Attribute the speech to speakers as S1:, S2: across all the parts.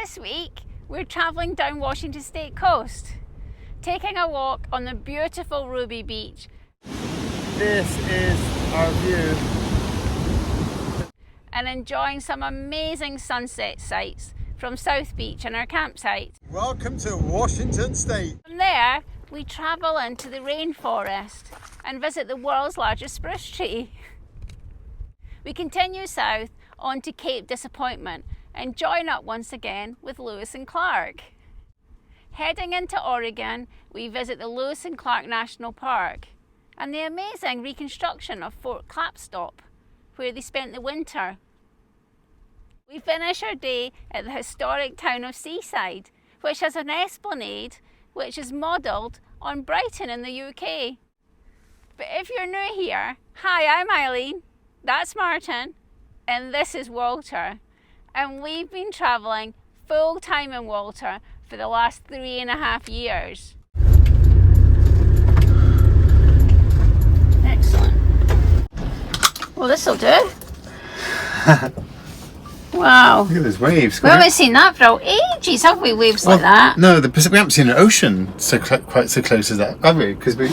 S1: This week we're travelling down Washington State coast, taking a walk on the beautiful Ruby Beach.
S2: This is our view.
S1: And enjoying some amazing sunset sights from South Beach and our campsite.
S2: Welcome to Washington State.
S1: From there, we travel into the rainforest and visit the world's largest spruce tree. We continue south on to Cape Disappointment and join up once again with Lewis and Clark. Heading into Oregon, we visit the Lewis and Clark National Park and the amazing reconstruction of Fort Clapstop, where they spent the winter. We finish our day at the historic town of Seaside, which has an esplanade which is modelled on Brighton in the UK. But if you're new here, hi, I'm Eileen, that's Martin, and this is Walter. And we've been travelling full time in Walter for the last 3.5 years. Excellent. Well, this'll do. Wow.
S2: Look at those waves.
S1: We haven't seen that for ages, have we? Waves like that.
S2: No, we haven't seen an ocean quite so close as that, have we? Because we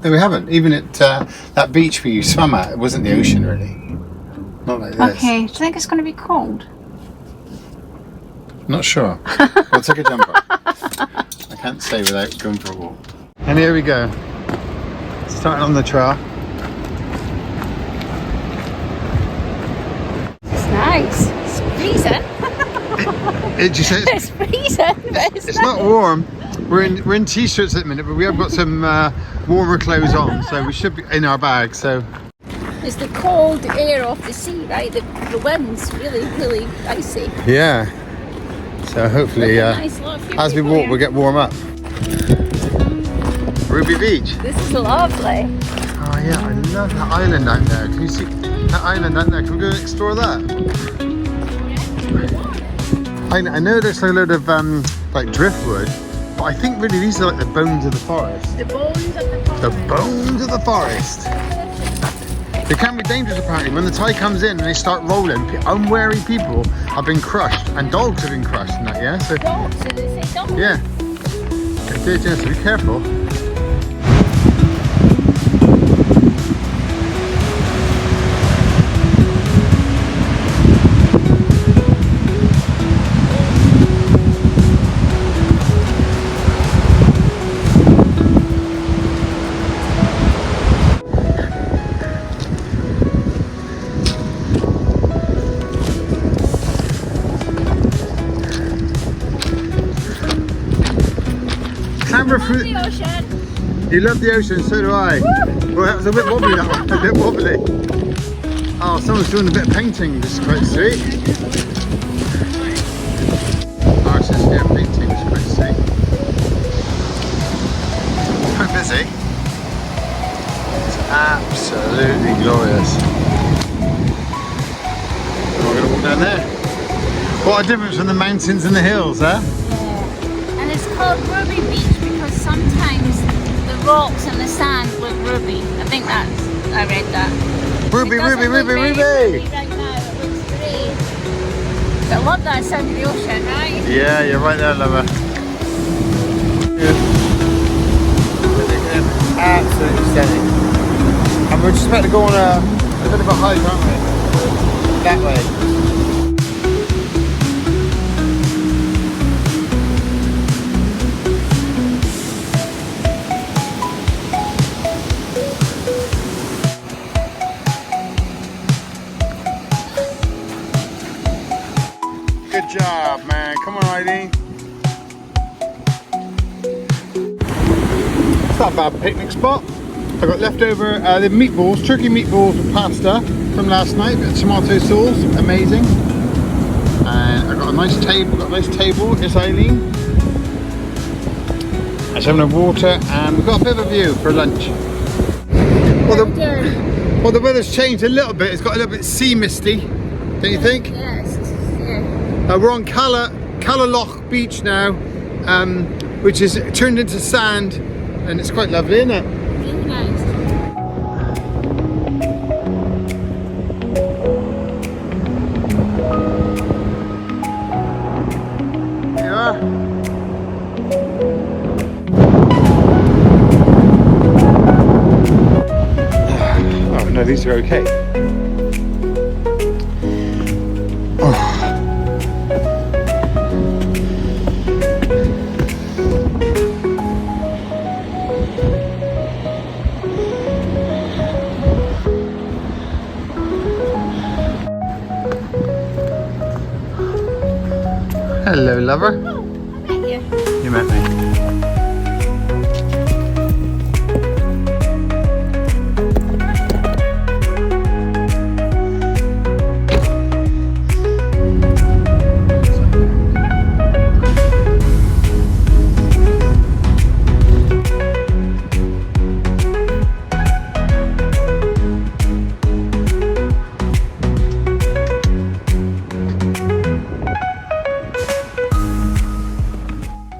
S2: haven't. Even at that beach we swam at, it wasn't the ocean really. Not like this.
S1: Okay, do you think it's going to be cold?
S2: Not sure. We'll take a jumper. I can't say without going for a walk. And here we go. Starting on the trail.
S1: It's nice. It's freezing.
S2: You say
S1: It's freezing, but
S2: it's not warm. We're in t-shirts at the minute, but we have got some warmer clothes on, so we should be in our bag. So
S1: it's the cold air off the sea, right? The wind's really, really icy.
S2: yeah. So hopefully,
S1: Nice
S2: as we walk, we'll get warm up. Ruby Beach.
S1: This is lovely.
S2: Oh yeah, I love that island out there. Can you see that island out there? Can we go and explore that? I know there's a load of like driftwood, but I think really these are like the bones of the forest.
S1: The bones of the forest.
S2: The bones of the forest. They can be dangerous apparently. When the tide comes in and they start rolling, unwary people have been crushed, and dogs have been crushed in that, yeah? So,
S1: Dogs, so they say dogs.
S2: yeah. It did, yeah, so be careful.
S1: The ocean.
S2: You love the ocean, so do I. Woo! Well, that was a bit wobbly, that one. A bit wobbly. Oh, someone's doing a bit of painting, which is quite sweet. Oh, it's just, yeah, painting, which is quite sweet. Quite busy. It's absolutely glorious. We're going to walk down there. What a difference from the mountains and the hills, huh?
S1: Yeah. And it's called Ruby Beach because sometimes the rocks and the sand look ruby. I think I read that.
S2: Ruby, Ruby, Ruby, Ruby!
S1: Right now, it looks great. I love that sound of the ocean, right?
S2: Yeah, you're right there, lover. Absolutely stunning. And we're just about to go on a bit of a hike, aren't we? That way. Good job, man. Come on, Eileen. It's not a bad picnic spot. I got leftover the meatballs, turkey meatballs with pasta from last night. Bit of tomato sauce, amazing. And I got a nice table. It's Eileen. I'm having a water, and we've got a bit of a view for lunch. Well, the weather's changed a little bit. It's got a little bit sea misty, don't you think?
S1: Yes. Yeah.
S2: We're on Calaloch Beach now, which is turned into sand, and it's quite lovely, isn't it?
S1: Really nice.
S2: lover. Oh no, these are okay. Oh. Hello, lover.
S1: Oh, I met you.
S2: You met me.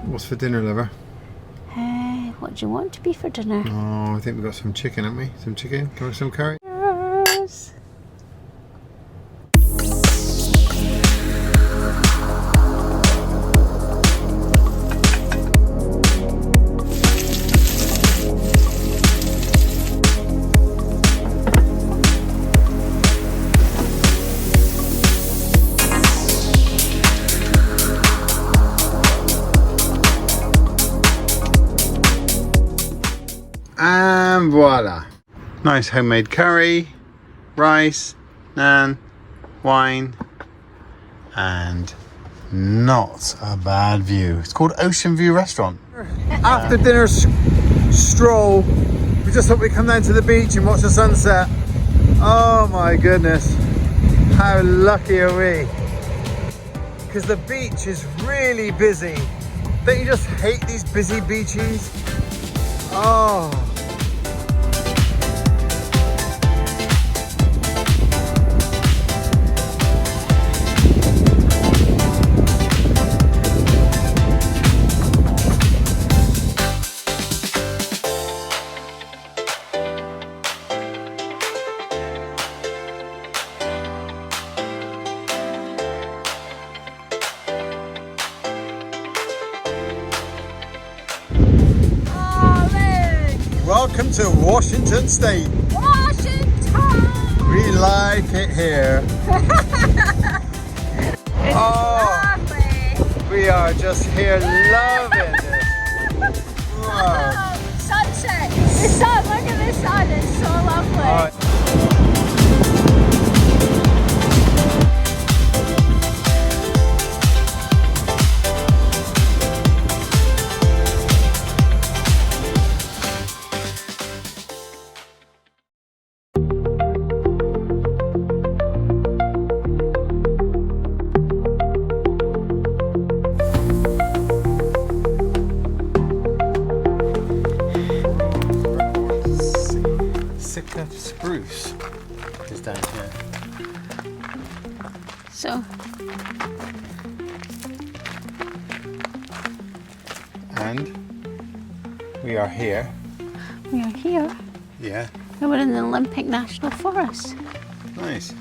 S2: What's for dinner, lover?
S1: What do you want to be for dinner?
S2: Oh, I think we've got some chicken, haven't we? Some chicken? Can we have some curry?
S1: Yes.
S2: And voila. Nice homemade curry, rice, naan, wine, and not a bad view. It's called Ocean View Restaurant. After dinner stroll, we just thought we'd come down to the beach and watch the sunset. Oh my goodness, how lucky are we? Because the beach is really busy. Don't you just hate these busy beaches? Oh. Welcome to Washington State.
S1: Washington!
S2: We like it here.
S1: It's lovely.
S2: We are just here loving it. Wow.
S1: Oh, sunset. The sun, look at the sun. It's so lovely.
S2: All right. Sitka Spruce is down here.
S1: So,
S2: And we are here.
S1: we are here.
S2: Yeah,
S1: And we're in the Olympic National Forest.
S2: nice.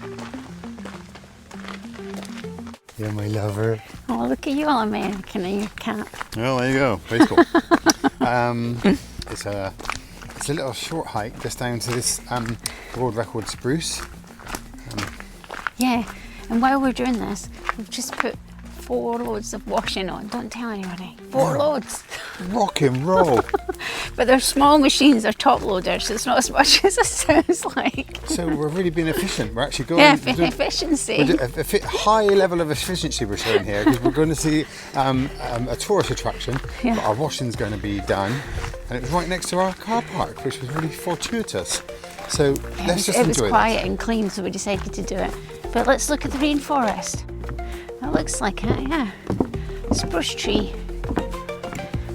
S2: You're my lover.
S1: Oh, look at you, all American in your cap.
S2: Well, there you go. Very cool. It's a little short hike just down to this world record spruce.
S1: Yeah, and while we're doing this, we've just put 4 loads of washing on. Don't tell anybody. 4 loads.
S2: Rock and roll.
S1: But they're small machines, they're top loaders, so it's not as much as it sounds like.
S2: So we're really being efficient. We're actually going.
S1: Yeah,
S2: we're doing-
S1: efficiency.
S2: we're doing a high level of efficiency we're showing here because we're going to see a tourist attraction.
S1: Yeah.
S2: But our washing's going to be done, and it was right next to our car park, which was really fortuitous. So let's just
S1: It was
S2: enjoy
S1: quiet and clean, so we decided to do it. But let's look at the rainforest. That looks like it, yeah. Spruce tree.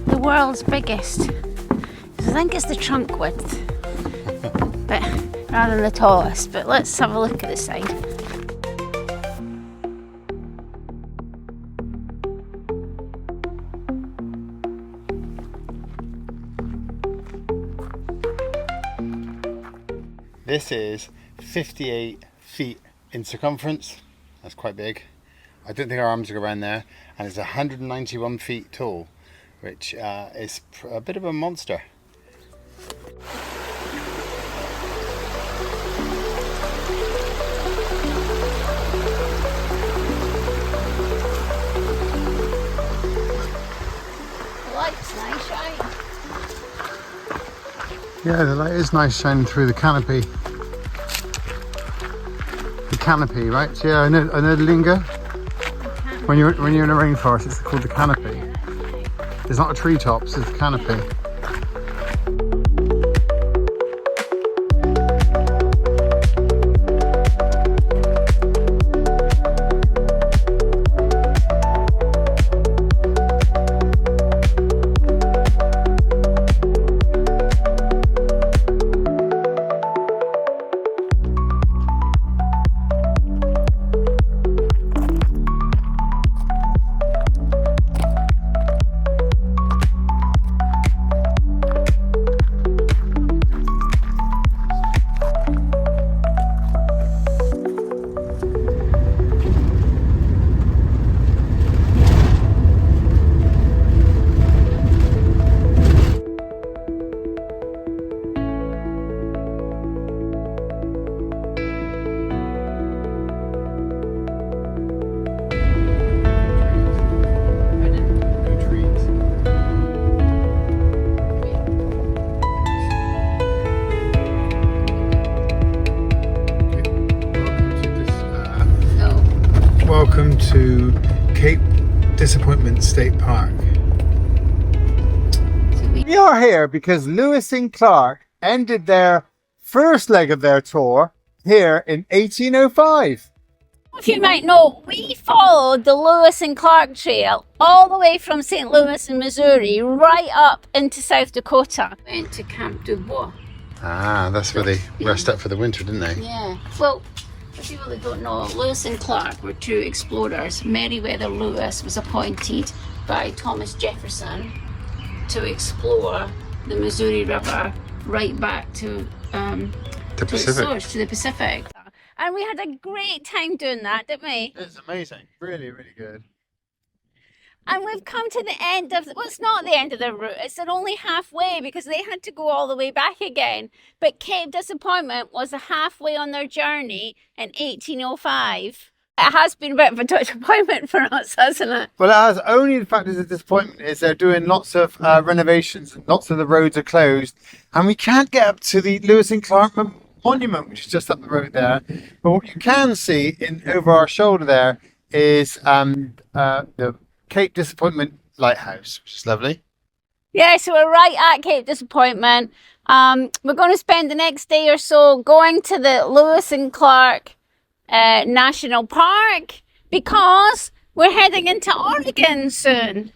S1: The world's biggest. I think it's the trunk width, but rather than the tallest. But let's have a look at the side.
S2: This is 58 feet in circumference. That's quite big. I don't think our arms go around there, and it's 191 feet tall, which is a bit of a monster.
S1: The light's nice, right?
S2: Yeah, the light is nice shining through the canopy. The canopy, right? So yeah, I know the lingo. When you're in a rainforest, it's called the canopy. It's not a treetops, it's the canopy. Welcome to Cape Disappointment State Park. We are here because Lewis and Clark ended their first leg of their tour here in 1805.
S1: If you might know, we followed the Lewis and Clark Trail all the way from St. Louis in Missouri right up into South Dakota. Went to Camp Dubois.
S2: Ah, that's where they rest up for the winter, didn't they?
S1: Yeah. Well, for people that don't know, Lewis and Clark were two explorers. Meriwether Lewis was appointed by Thomas Jefferson to explore the Missouri River right back to its source, to the Pacific. And we had a great time doing that, didn't we?
S2: It's amazing. Really, really good.
S1: And we've come to the end of, well, it's not the end of the route, it's only halfway because they had to go all the way back again. But Cape Disappointment was halfway on their journey in 1805. It has been a bit of a disappointment for us, hasn't it?
S2: Well, it has. Only the fact is a disappointment is they're doing lots of renovations and lots of the roads are closed. And we can't get up to the Lewis and Clark Monument, which is just up the road there. But what you can see over our shoulder there is the Cape Disappointment Lighthouse, which is lovely.
S1: Yeah, so we're right at Cape Disappointment. We're going to spend the next day or so going to the Lewis and Clark National Park because we're heading into Oregon soon.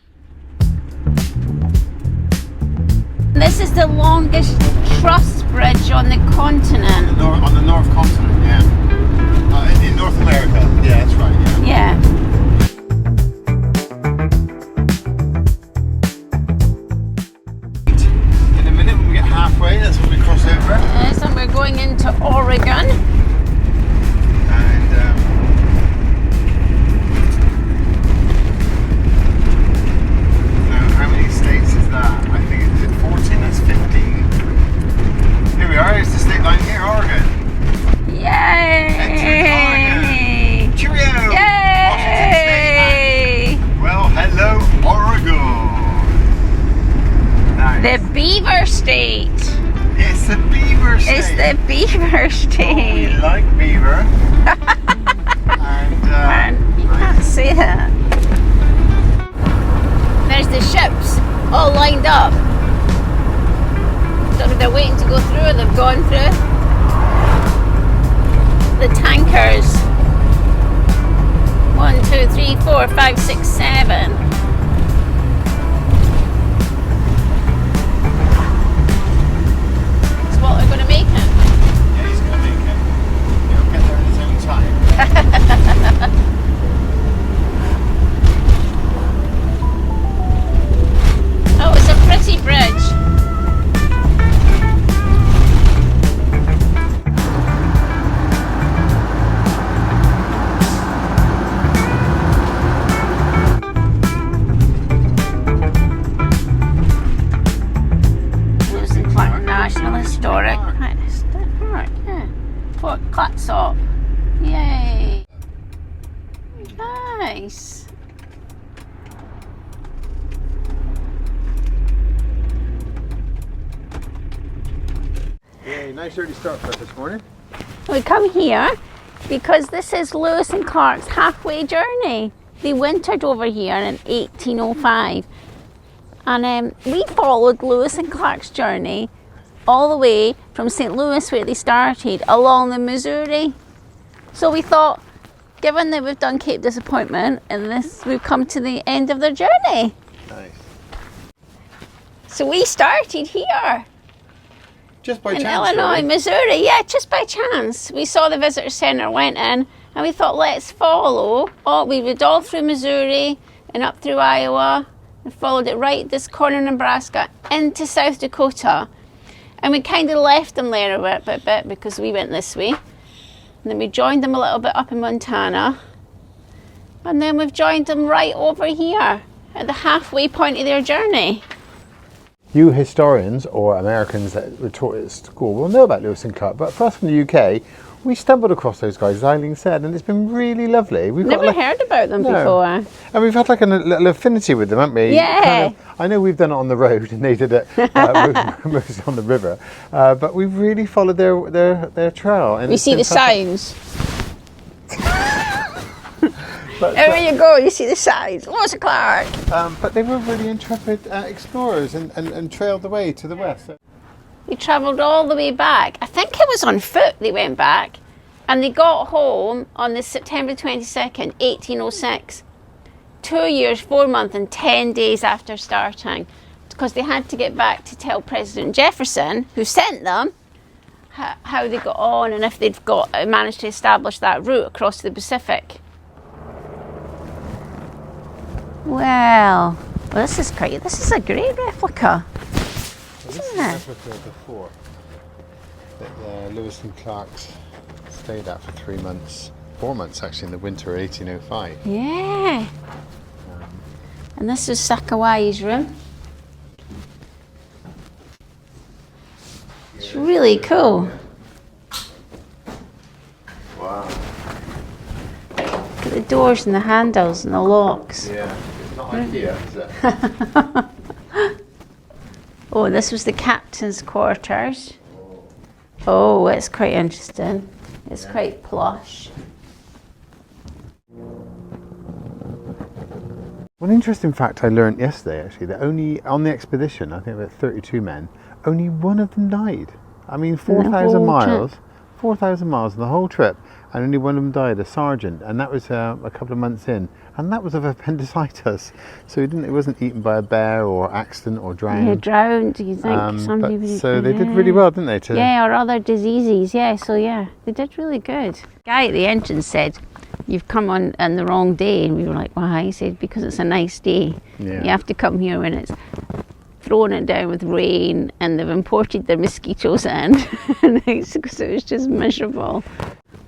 S1: This is the longest truss bridge on the continent.
S2: On the North Continent, yeah. In North America, yeah, that's right, yeah.
S1: Yeah.
S2: Halfway, that's when we cross over.
S1: Yes, and we're going into Oregon.
S2: And now, how many states is that? I think it's 14, that's 15. Here we are, here's the state line here, Oregon.
S1: Yay!
S2: Entering Oregon. Cheerio!
S1: Yay!
S2: Washington State. Well, hello, Oregon.
S1: The Beaver State.
S2: It's the Beaver State.
S1: It's the Beaver State.
S2: Oh, we like beaver. And
S1: Man, you can't see that. There's the ships all lined up. Don't know if they're waiting to go through or they've gone through. The tankers. 1, 2, 3, 4, 5, 6, 7. Well, they're going to make it.
S2: yeah, he's going to make it. He'll get there in his own time.
S1: Oh, it's a pretty bridge. Clatsop. Yay. Nice.
S2: Yay, nice early start for us this morning.
S1: We come here because this is Lewis and Clark's halfway journey. They wintered over here in 1805. And we followed Lewis and Clark's journey all the way from St. Louis, where they started, along the Missouri. So we thought, given that we've done Cape Disappointment and this, we've come to the end of their journey.
S2: Nice.
S1: So we started here.
S2: Just by
S1: In
S2: chance,
S1: Illinois,
S2: really.
S1: Missouri, yeah, just by chance. We saw the visitor center, went in, and we thought, let's follow. Oh, we went all through Missouri and up through Iowa, and followed it right this corner of Nebraska into South Dakota. And we kind of left them there a bit because we went this way. And then we joined them a little bit up in Montana. And then we've joined them right over here at the halfway point of their journey.
S2: You historians or Americans that were taught at school will know about Lewis and Clark, but for us from the UK, we stumbled across those guys, as Eileen said, and it's been really lovely. We've
S1: Never heard about them before.
S2: And we've had like a little affinity with them, haven't we?
S1: Yeah.
S2: I know we've done it on the road and they did it mostly on the river, but we've really followed their trail. And
S1: We see the signs. There you go, you see the signs. Lewis and Clark.
S2: But they were really intrepid explorers and trailed the way to the west.
S1: They travelled all the way back. I think it was on foot they went back. And they got home on the September 22nd, 1806. 2 years, 4 months and 10 days after starting. Because they had to get back to tell President Jefferson, who sent them, how they got on and if they'd managed to establish that route across the Pacific. Well, this is great. This is a great replica.
S2: This is the replica before that Lewis and Clark's stayed at for 3 months, 4 months actually, in the winter of 1805.
S1: Yeah. And this is Sakawai's room. It's really cool.
S2: Wow.
S1: Look at the doors and the handles and the locks.
S2: Yeah, it's not IKEA, is it?
S1: Oh, this was the captain's quarters. Oh, it's quite interesting. It's quite plush.
S2: One interesting fact I learned yesterday, actually, that only on the expedition, I think about 32 men, only one of them died. I mean, 4,000 miles, 4,000 miles in the whole trip, and only one of them died, a sergeant, and that was a couple of months in, and that was of appendicitis. So he wasn't eaten by a bear or accident or drowned.
S1: Yeah, drowned. You think somebody?
S2: So they did really well, didn't they?
S1: Yeah, or other diseases. Yeah, so yeah, they did really good. The guy at the entrance said, "You've come on the wrong day," and we were like, "Why?" He said, "Because it's a nice day.
S2: Yeah.
S1: You have to come here when it's throwing it down with rain, and they've imported the mosquitoes in, because it was just miserable."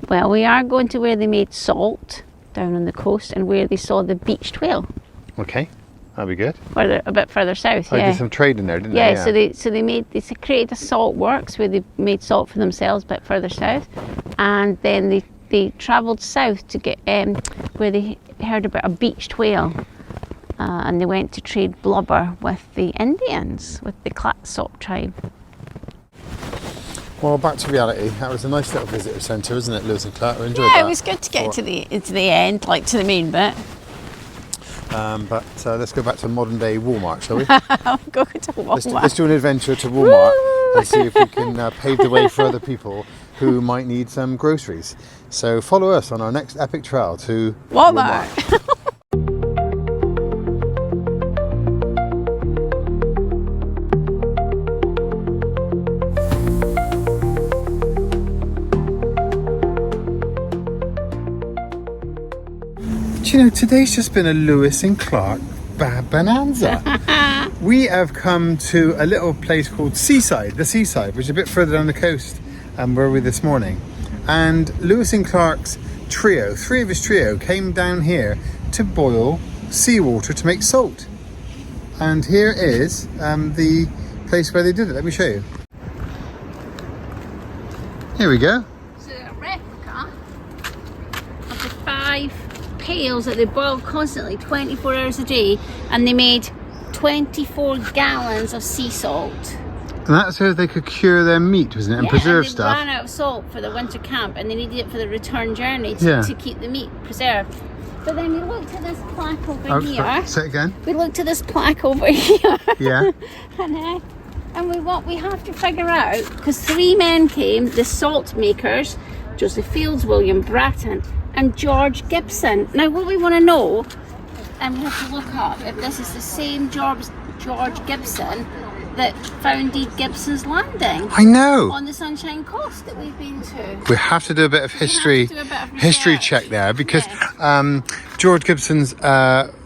S1: Well, we are going to where they made salt down on the coast and where they saw the beached whale.
S2: Okay, that'd be good.
S1: A bit further south.
S2: They did some trading there, didn't they?
S1: Yeah, so they created a salt works where they made salt for themselves a bit further south, and then they travelled south to get where they heard about a beached whale, and they went to trade blubber with the Indians, with the Clatsop tribe.
S2: Well, back to reality. That was a nice little visitor centre, isn't it, Lewis and Clark? We enjoyed
S1: Yeah,
S2: that.
S1: it was good to get into the end, like to the main bit.
S2: But let's go back to modern day Walmart, shall we?
S1: I'll go to Walmart.
S2: Let's do an adventure to Walmart and see if we can pave the way for other people who might need some groceries. So follow us on our next epic trail to
S1: Walmart.
S2: You know, today's just been a Lewis and Clark bonanza. We have come to a little place called Seaside, the Seaside, which is a bit further down the coast where we were this morning. And Lewis and Clark's trio, 3 of his trio, came down here to boil seawater to make salt. And here is the place where they did it. Let me show you. Here we go.
S1: It's a pails that they boiled constantly 24 hours a day, and they made 24 gallons of sea salt.
S2: And that's so they could cure their meat, wasn't it? And preserve
S1: and they
S2: stuff.
S1: ran out of salt for the winter camp, and they needed it for the return journey to keep the meat preserved. But then we looked at this plaque over here.
S2: Say it again.
S1: We looked at this plaque over here.
S2: Yeah.
S1: and what we have to figure out, because 3 men came, the salt makers, Joseph Fields, William Bratton, and George Gibson. Now what we want to know, and we have to look up if this is the same George Gibson that founded Gibson's Landing.
S2: I know.
S1: On the Sunshine Coast that we've been to.
S2: We have to do a bit of history check there, because George Gibson's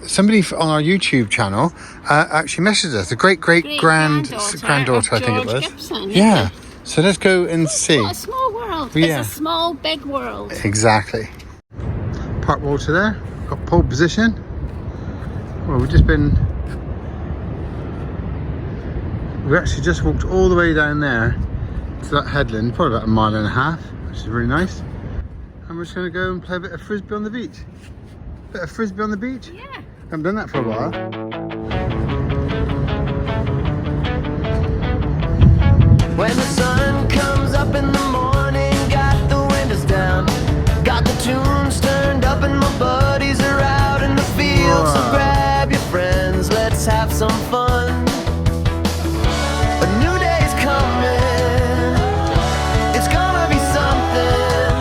S2: somebody on our YouTube channel actually messaged us, the great granddaughter, I think it was.
S1: Gibson,
S2: yeah. So let's go and see.
S1: What a small world.
S2: Yeah.
S1: It's a small, big world.
S2: Exactly. Park water there. Got pole position. Well, we actually just walked all the way down there to that headland, probably about 1.5 miles, which is really nice. And we're just going to go and play a bit of frisbee on the beach. Bit of frisbee on the beach?
S1: Yeah.
S2: Haven't done that for a while.
S3: When the sun comes up in the morning, got the windows down, got the tunes turned up and my buddies are out in the field. So grab your friends, let's have some fun. A new day's coming, it's gonna be something.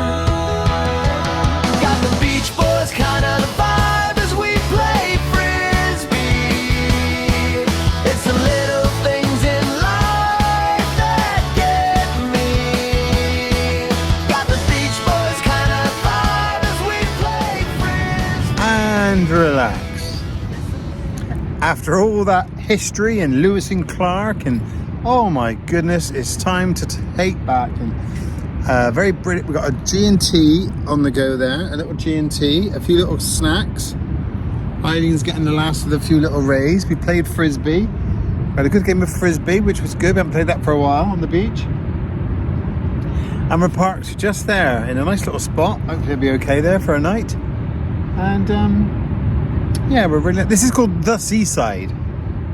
S3: Got the Beach Boys kind of the vibe as we play frisbee. It's the little things in life that get me. Got the Beach Boys kind of vibe as we play frisbee.
S2: And relax. After all that history and Lewis and Clark, and oh my goodness, it's time to take back. And very British. We've got a G&T on the go there, a little G&T, a few little snacks. Eileen's getting the last of the few little rays. We played frisbee. We had a good game of frisbee, which was good. We haven't played that for a while on the beach. And we're parked just there in a nice little spot. Hopefully it'll be okay there for a night. And yeah, we're really. This is called the Seaside,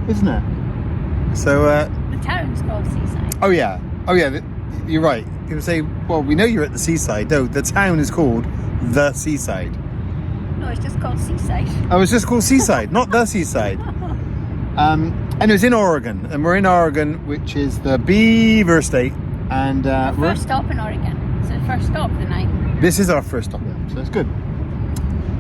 S2: isn't it? So
S1: The town's called Seaside.
S2: oh yeah, you're right. People say, well, we know you're at the seaside. No, the town is called the Seaside.
S1: No, it's just called Seaside.
S2: Oh, it's just called Seaside, not the Seaside. And it was in Oregon, and we're in Oregon, which is the Beaver State. And
S1: First stop in Oregon. So the first stop of the night.
S2: this is our first stop there, so it's good.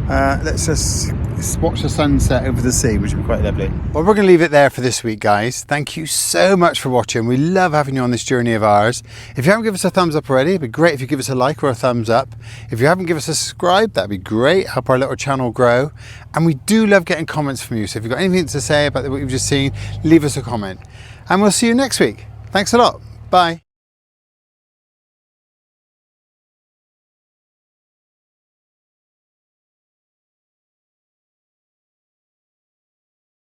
S2: Let's just watch the sunset over the sea, which will be quite lovely. Well, we're going to leave it there for this week, guys. Thank you so much for watching. We love having you on this journey of ours. If you haven't given us a thumbs up already, it'd be great if you give us a like or a thumbs up. If you haven't given us a subscribe, that'd be great. Help our little channel grow. And we do love getting comments from you. So if you've got anything to say about what you've just seen, leave us a comment. And we'll see you next week. Thanks a lot. Bye.